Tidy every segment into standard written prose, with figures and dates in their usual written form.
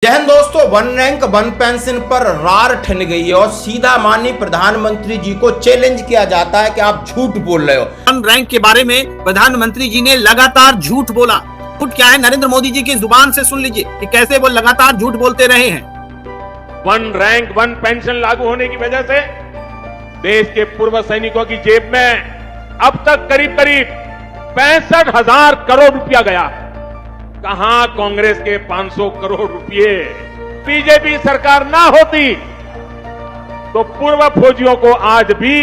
जय हिंद दोस्तों, one rank one pension पर रार ठन गई है और सीधा माननीय प्रधानमंत्री जी को चैलेंज किया जाता है कि आप झूठ बोल रहे हो। वन रैंक के बारे में प्रधानमंत्री जी ने लगातार झूठ बोला। झूठ क्या है, नरेंद्र मोदी जी की जुबान से सुन लीजिए कि कैसे वो लगातार झूठ बोलते रहे हैं। वन रैंक वन पेंशन लागू होने की वजह से देश के पूर्व सैनिकों की जेब में अब तक करीब 65,000 करोड़ रुपया गया है। कहां कांग्रेस के 500 करोड़ रुपए। बीजेपी सरकार ना होती तो पूर्व फौजियों को आज भी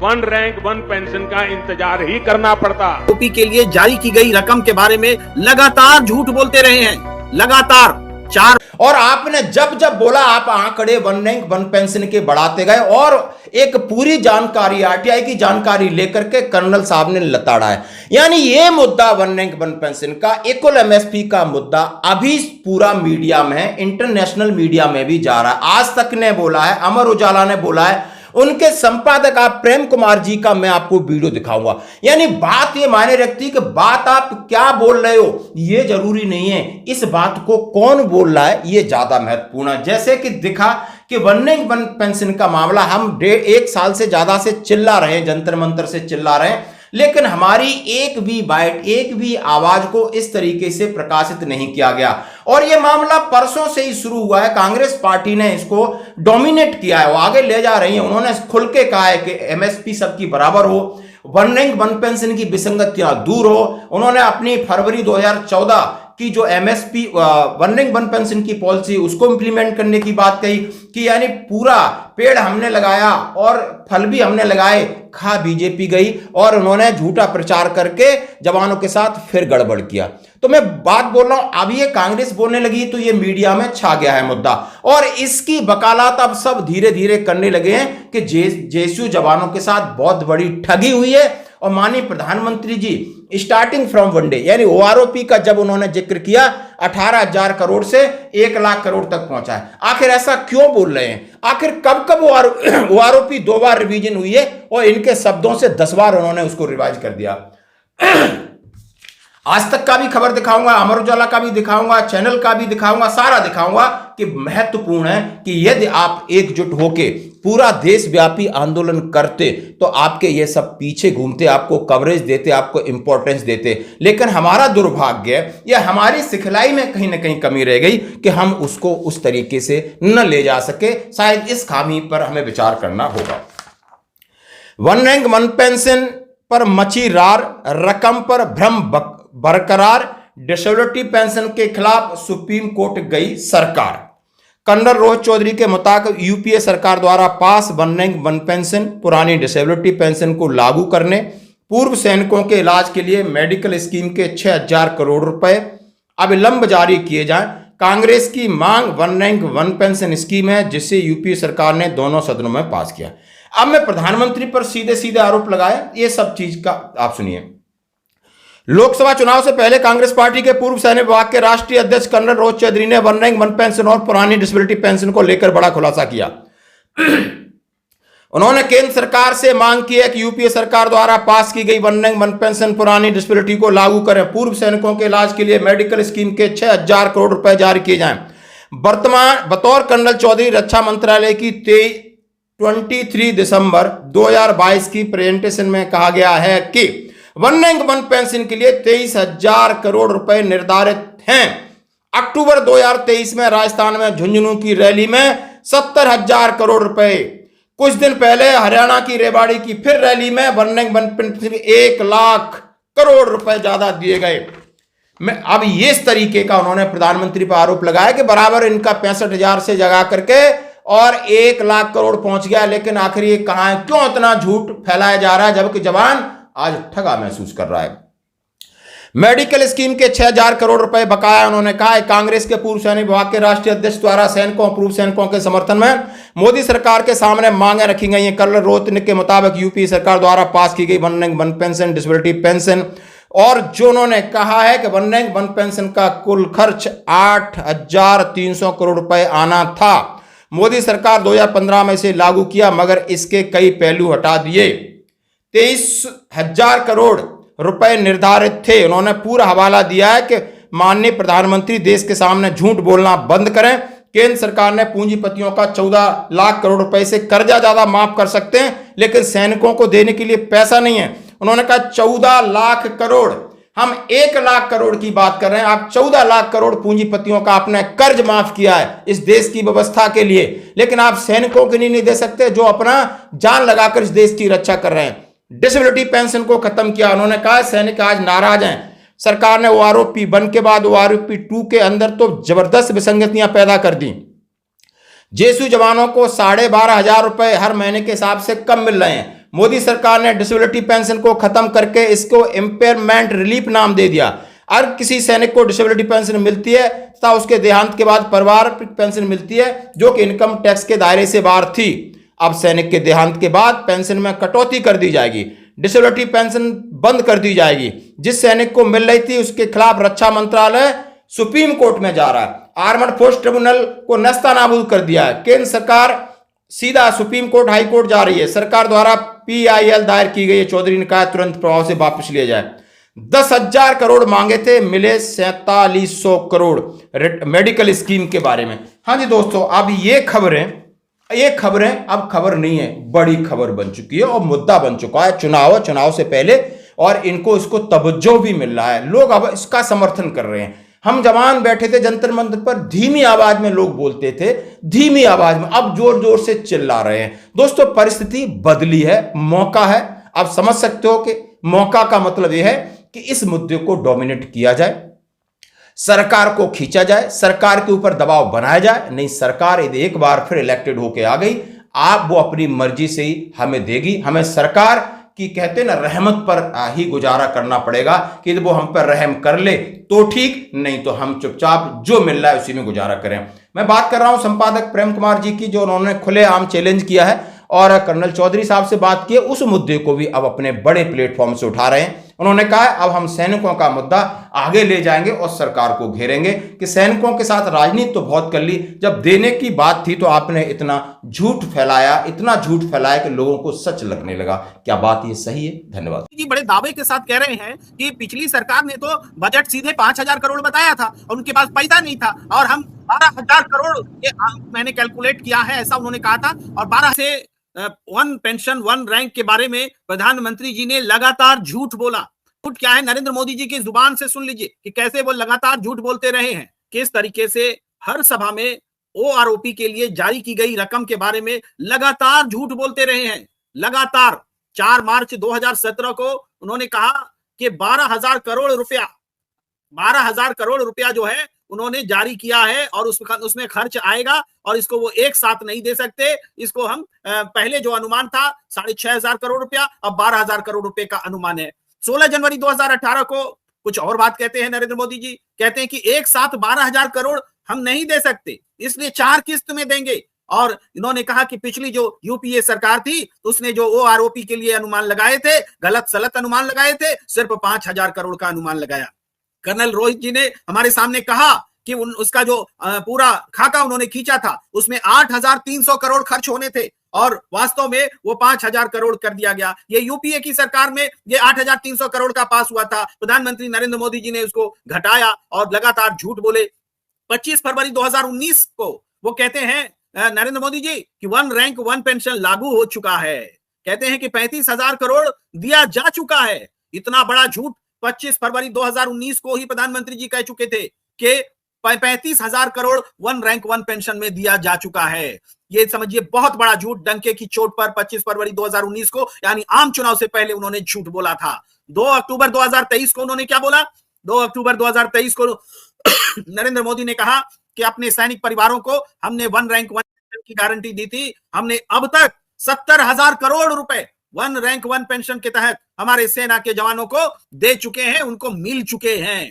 वन रैंक वन पेंशन का इंतजार ही करना पड़ता। यूपी के लिए जारी की गई रकम के बारे में लगातार झूठ बोलते रहे हैं, लगातार 4। और आपने जब जब बोला आप आंकड़े वन रैंक वन पेंशन के बढ़ाते गए और एक पूरी जानकारी आरटीआई की जानकारी लेकर के कर्नल साहब ने लताड़ा है। यानी ये मुद्दा वन रैंक वन पेंशन का इक्वल एमएसपी का मुद्दा अभी पूरा मीडिया में है, इंटरनेशनल मीडिया में भी जा रहा है। आज तक ने बोला है, अमर उजाला ने बोला है, उनके संपादक आप प्रेम कुमार जी का मैं आपको वीडियो दिखाऊंगा। यानी बात ये मायने रखती है कि बात आप क्या बोल रहे हो ये जरूरी नहीं है, इस बात को कौन बोल रहा है ये ज्यादा महत्वपूर्ण है। जैसे कि दिखा कि वन रैंक वन पेंशन का मामला हम 1.5 साल से ज्यादा से चिल्ला रहे हैं, जंतर मंतर से चिल्ला रहे हैं, लेकिन हमारी एक भी बाइट, एक भी आवाज को इस तरीके से प्रकाशित नहीं किया गया। और यह मामला परसों से ही शुरू हुआ है। कांग्रेस पार्टी ने इसको डोमिनेट किया है, वो आगे ले जा रही है। उन्होंने खुल के कहा है कि एमएसपी सबकी बराबर हो, वन रैंक वन पेंशन की विसंगतियां दूर हो। उन्होंने अपनी फरवरी 2014 की जो MSP one rank one pension की पॉलिसी उसको इंप्लीमेंट करने की बात कही कि यानी पूरा पेड़ हमने लगाया और फल भी हमने लगाए, खा बीजेपी गई। और उन्होंने झूठा प्रचार करके जवानों के साथ फिर गड़बड़ किया। तो मैं बात बोल रहा हूं, अब ये कांग्रेस बोलने लगी तो ये मीडिया में छा गया है मुद्दा, और इसकी वकालत अब सब धीरे धीरे करने लगे हैं कि जेएसयू जवानों के साथ बहुत बड़ी ठगी हुई है। और माननीय प्रधानमंत्री जी स्टार्टिंग फ्रॉम वन डे यानी ओआरओपी का जब उन्होंने जिक्र किया 18,000 करोड़ से 1 लाख करोड़ तक पहुंचा है। आखिर ऐसा क्यों बोल रहे हैं? आखिर कब कब ओआरओपी 2 बार रिवीजन हुई है और इनके शब्दों से 10 बार उन्होंने उसको रिवाइज कर दिया। आज तक का भी खबर दिखाऊंगा, अमर उजाला का भी दिखाऊंगा, चैनल का भी दिखाऊंगा, सारा दिखाऊंगा कि महत्वपूर्ण है कि यदि आप एकजुट होके पूरा देशव्यापी आंदोलन करते तो आपके ये सब पीछे घूमते, आपको कवरेज देते, आपको इंपॉर्टेंस देते। लेकिन हमारा दुर्भाग्य या हमारी सिखलाई में कहीं ना कहीं कमी रह गई कि हम उसको उस तरीके से न ले जा सके। शायद इस खामी पर हमें विचार करना होगा। वन रैंक वन पेंशन पर मची रार, रकम पर भ्रम बरकरार, डिसेबिलिटी पेंशन के खिलाफ सुप्रीम कोर्ट गई सरकार। कर्नल रोहित चौधरी के मुताबिक यूपीए सरकार द्वारा पास वन रैंक वन पेंशन, पुरानी डिसेबिलिटी पेंशन को लागू करने, पूर्व सैनिकों के इलाज के लिए मेडिकल स्कीम के 6,000 करोड़ रुपए अविलंब जारी किए जाएं। कांग्रेस की मांग one rank one pension scheme है जिसे यूपीए सरकार ने दोनों सदनों में पास किया। अब मैं प्रधानमंत्री पर सीधे सीधे आरोप लगाए, ये सब चीज का आप सुनिए। लोकसभा चुनाव से पहले कांग्रेस पार्टी के पूर्व सैन्य विभाग के राष्ट्रीय अध्यक्ष कर्नल रोहित चौधरी ने वन रैंक वन पेंशन और पुरानी डिसेबिलिटी पेंशन को लेकर बड़ा खुलासा किया। उन्होंने केंद्र सरकार से मांग की है कि यूपीए सरकार द्वारा पास की गई वन रैंक वन पेंशन, पुरानी डिसेबिलिटी को लागू करें, पूर्व सैनिकों के इलाज के लिए मेडिकल स्कीम के 6,000 करोड़ रुपए जारी किए जाएं। बतौर कर्नल चौधरी रक्षा मंत्रालय की 23 दिसंबर 2022 की प्रेजेंटेशन में कहा गया है कि वन रैंक वन पेंशन के लिए 23,000 करोड़ रुपए निर्धारित हैं। अक्टूबर 2023 में राजस्थान में झुंझुनू की रैली में 70,000 करोड़ रुपए, कुछ दिन पहले हरियाणा की रेवाड़ी की फिर रैली में one rank one pension 1 lakh crore रुपए ज्यादा दिए गए। मैं अब ये इस तरीके का उन्होंने प्रधानमंत्री पर आरोप लगाया कि बराबर इनका 65,000 से जगा करके और 1 लाख करोड़ पहुंच गया। लेकिन आखिर ये कहां है, क्यों इतना झूठ फैलाया जा रहा है जबकि जवान आज ठगा महसूस कर रहा है। मेडिकल स्कीम के 6,000 करोड़ रुपए बकाया उन्होंने कहा है। कांग्रेस के पूर्व सैनिक विभाग के राष्ट्रीय अध्यक्ष द्वारा सैनिकों, पूर्व सैनिकों के समर्थन में मोदी सरकार के सामने मांगे रखी गई हैं। कर्नल रोहित के मुताबिक यूपी सरकार द्वारा पास की गई one rank one pension, disability pension और जो उन्होंने कहा है कि वन रैंक वन पेंशन का कुल खर्च 8,300 करोड़ रुपए आना था। मोदी सरकार 2015 में इसे लागू किया मगर इसके कई पहलू हटा दिए। 23,000 करोड़ रुपए निर्धारित थे। उन्होंने पूरा हवाला दिया है कि माननीय प्रधानमंत्री देश के सामने झूठ बोलना बंद करें। केंद्र सरकार ने पूंजीपतियों का 14 लाख करोड़ रुपए से कर्जा ज्यादा माफ कर सकते हैं, लेकिन सैनिकों को देने के लिए पैसा नहीं है। उन्होंने कहा 14 लाख करोड़, हम 1 लाख करोड़ की बात कर रहे हैं, आप 14 लाख करोड़ पूंजीपतियों का आपने कर्ज माफ किया है इस देश की व्यवस्था के लिए, लेकिन आप सैनिकों के लिए नहीं दे सकते जो अपना जान लगाकर इस देश की रक्षा कर रहे हैं। डिसेबिलिटी पेंशन को खत्म किया। उन्होंने कहा सैनिक आज नाराज हैं, सरकार ने ओआरओपी 1 के बाद ओआरओपी 2 के अंदर तो जबरदस्त विसंगतियां पैदा कर दी। जेएसयू जवानों को 12,500 रुपए हर महीने के हिसाब से कम मिल रहे हैं। मोदी सरकार ने डिसेबिलिटी पेंशन को खत्म करके इसको इम्पेयरमेंट रिलीफ नाम दे दिया। अगर किसी सैनिक को डिसेबिलिटी पेंशन मिलती है तथा उसके देहांत के बाद परिवार पेंशन मिलती है जो कि इनकम टैक्स के दायरे से बाहर थी, अब सैनिक के देहांत के बाद पेंशन में कटौती कर दी जाएगी, डिसेबिलिटी पेंशन बंद कर दी जाएगी। जिस सैनिक को मिल रही थी उसके खिलाफ रक्षा मंत्रालय सुप्रीम कोर्ट में जा रहा है। आर्मड फोर्स ट्रिब्यूनल को नस्तानाबूद कर दिया है। केंद्र सरकार सीधा सुप्रीम कोर्ट हाई कोर्ट जा रही है। सरकार द्वारा PIL दायर की गई है, चौधरी ने कहा तुरंत प्रभाव से वापस लिया जाए। 10,000 करोड़ मांगे थे, मिले 4700 करोड़ मेडिकल स्कीम के बारे में। हाँ जी दोस्तों, अब ये खबरें अब खबर नहीं है, बड़ी खबर बन चुकी है और मुद्दा बन चुका है। चुनाव से पहले और इसको तवज्जो भी मिल रहा है, लोग अब इसका समर्थन कर रहे हैं। हम जवान बैठे थे जंतर मंतर पर, धीमी आवाज में लोग बोलते थे, धीमी आवाज में, अब जोर जोर से चिल्ला रहे हैं। दोस्तों परिस्थिति बदली है, मौका है। आप समझ सकते हो कि मौका का मतलब यह है कि इस मुद्दे को डोमिनेट किया जाए, सरकार को खींचा जाए, सरकार के ऊपर दबाव बनाया जाए। नहीं, सरकार यदि एक बार फिर इलेक्टेड होके आ गई, आप वो अपनी मर्जी से ही हमें देगी। हमें सरकार की कहते ना रहमत पर ही गुजारा करना पड़ेगा कि वो हम पर रहम कर ले तो ठीक, नहीं तो हम चुपचाप जो मिल रहा है उसी में गुजारा करें। मैं बात कर रहा हूं संपादक प्रेम कुमार जी की, जो उन्होंने खुलेआम चैलेंज किया है और कर्नल चौधरी साहब से बात की है, उस मुद्दे को भी अब अपने बड़े प्लेटफॉर्म से उठा रहे हैं। उन्होंने कहा है अब हम सैनिकों का मुद्दा आगे ले जाएंगे और सरकार को घेरेंगे कि सैनिकों के साथ राजनीति तो बहुत कर ली, जब देने की बात थी तो आपने इतना झूठ फैलाया कि लोगों को सच लगने लगा। क्या बात ये सही है? धन्यवाद जी। बड़े दावे के साथ कह रहे हैं कि पिछली सरकार ने तो बजट सीधे 5,000 करोड़ बताया था और उनके पास पैसा नहीं था, और हम 12,000 करोड़ ये मैंने कैलकुलेट किया है, ऐसा उन्होंने कहा था। और 12 से 1 पेंशन 1 रैंक के बारे में प्रधानमंत्री जी ने लगातार झूठ बोला। झूठ क्या है, नरेंद्र मोदी जी की जुबान से सुन लीजिए कि कैसे वो लगातार झूठ बोलते रहे हैं, किस तरीके से हर सभा में ओआरओपी के लिए जारी की गई रकम के बारे में लगातार झूठ बोलते रहे हैं। लगातार 4 मार्च 2017 को उन्होंने कहा कि 12,000 करोड़ रुपया जो है उन्होंने जारी किया है और उसमें खर्च आएगा और इसको वो एक साथ नहीं दे सकते। इसको हम पहले जो अनुमान था 6,500 करोड़ रुपया, अब 12,000 करोड़ रुपए का अनुमान है। 16 जनवरी 2018 को कुछ और बात कहते हैं नरेंद्र मोदी जी, कहते हैं कि एक साथ 12,000 करोड़ हम नहीं दे सकते, इसलिए 4 किस्त में देंगे। और इन्होंने कहा कि पिछली जो यूपीए सरकार थी उसने जो ओआरओपी के लिए अनुमान लगाए थे, गलत सलत अनुमान लगाए थे, सिर्फ 5,000 करोड़ का अनुमान लगाया। कर्नल रोहित जी ने हमारे सामने कहा कि उसका जो पूरा खाका उन्होंने खींचा था उसमें 8,300 करोड़ खर्च होने थे और वास्तव में वो 5,000 करोड़ कर दिया गया। ये यूपीए की सरकार में ये 8,300 करोड़ का पास हुआ था। प्रधानमंत्री नरेंद्र मोदी जी ने उसको घटाया और लगातार झूठ बोले। 25 फरवरी 2019 को वो कहते हैं नरेंद्र मोदी जी कि 1 रैंक 1 पेंशन लागू हो चुका है। कहते हैं कि 35,000 करोड़ दिया जा चुका है। इतना बड़ा झूठ 25 फरवरी 2019 को ही प्रधानमंत्री जी कह चुके थे कि 35,000 करोड़ 1 रैंक 1 पेंशन में दिया जा चुका है। ये समझिए बहुत बड़ा झूठ, डंके की चोट पर 25 फरवरी 2019 को यानी आम चुनाव से पहले उन्होंने झूठ बोला था। 2 अक्टूबर 2023 को उन्होंने क्या बोला? 2 अक्टूबर 2023 को नरेंद्र मोदी ने कहा कि अपने सैनिक परिवारों को हमने 1 रैंक 1 पेंशन की गारंटी दी थी। हमने अब तक 70,000 करोड़ रुपए 1 रैंक 1 पेंशन के तहत हमारे सेना के जवानों को दे चुके हैं, उनको मिल चुके हैं।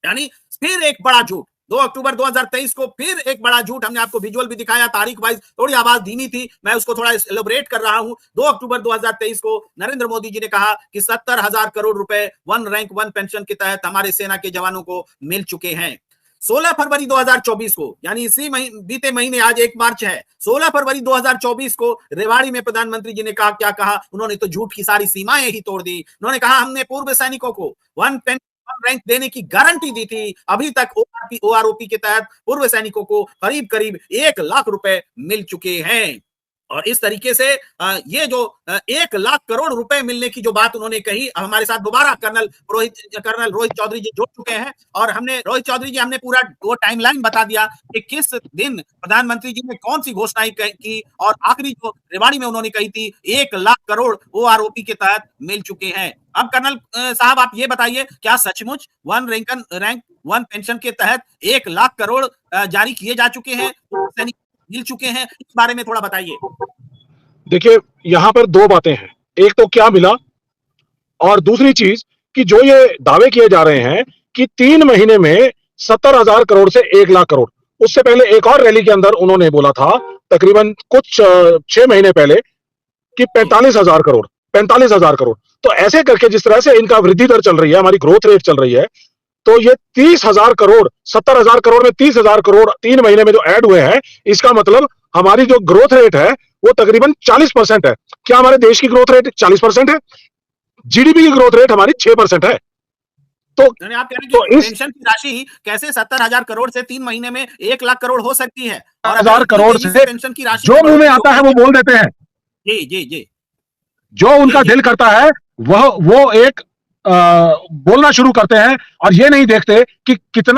यानी फिर एक बड़ा झूठ। 2 अक्टूबर 2023 को फिर एक बड़ा झूठ। हमने आपको विजुअल भी दिखाया, तारीख वाइज थोड़ी आवाज धीमी थी, मैं उसको थोड़ा एलोबरेट कर रहा हूं। 2 अक्टूबर 2023 को नरेंद्र मोदी जी ने कहा कि 70,000 करोड़ रुपए 1 रैंक 1 पेंशन के तहत हमारे सेना के जवानों को मिल चुके हैं। 16 फरवरी 2024 को यानी इसी बीते महीने, आज 1 मार्च है, 16 फरवरी 2024 को रेवाड़ी में प्रधानमंत्री जी ने कहा, क्या कहा उन्होंने? तो झूठ की सारी सीमाएं ही तोड़ दी। उन्होंने कहा हमने पूर्व सैनिकों को 1 रैंक देने की गारंटी दी थी, अभी तक ओआरओपी के तहत पूर्व सैनिकों को करीब करीब 1 लाख रुपए मिल चुके हैं। और इस तरीके से ये जो 1 लाख करोड़ रुपए मिलने की जो बात उन्होंने कही, हमारे साथ दोबारा कर्नल रोहित चौधरी जी जुड़ चुके हैं और रोहित चौधरी जी हमने पूरा वो टाइमलाइन बता दिया कि किस दिन प्रधानमंत्री जी ने कौन सी घोषणाएं की और आखिरी जो रेवाड़ी में उन्होंने कही थी 1 लाख करोड़ ओआरओपी के तहत मिल चुके हैं। अब कर्नल साहब आप ये बताइए, क्या सचमुच रैंक वन पेंशन के तहत 1 लाख करोड़ जारी किए जा चुके हैं, सैनिक मिल चुके हैं? इस बारे में थोड़ा बताइए। देखिए, यहां पर दो बातें हैं, एक तो क्या मिला और दूसरी चीज कि जो ये दावे किए जा रहे हैं कि 3 महीने में 70,000 करोड़ से 1 लाख करोड़। उससे पहले एक और रैली के अंदर उन्होंने बोला था तकरीबन कुछ 6 महीने पहले कि 45,000 करोड़ 45,000 करोड़। तो ऐसे करके जिस तरह से इनका वृद्धि दर चल रही है, हमारी ग्रोथ रेट चल रही है, तो ये 30,000 करोड़ 70,000 करोड़ में 30,000 करोड़ 3 महीने में जो ऐड हुए हैं, इसका मतलब हमारी जो ग्रोथ रेट है वो तकरीबन 40% है। क्या हमारे देश की ग्रोथ रेट 40% है? जीडीपी की ग्रोथ रेट हमारी 6% है। तो आप कह रहे हैं कि पेंशन की राशि कैसे 70,000 करोड़ से 3 महीने में 1 लाख करोड़ हो सकती है? और 1000 करोड़ से पेंशन की राशि जो मुंह में आता है वो बोल देते हैं। जी जी जी, जो उनका दिल करता है वो एक बोलना शुरू करते हैं और ये नहीं देखते कि कितना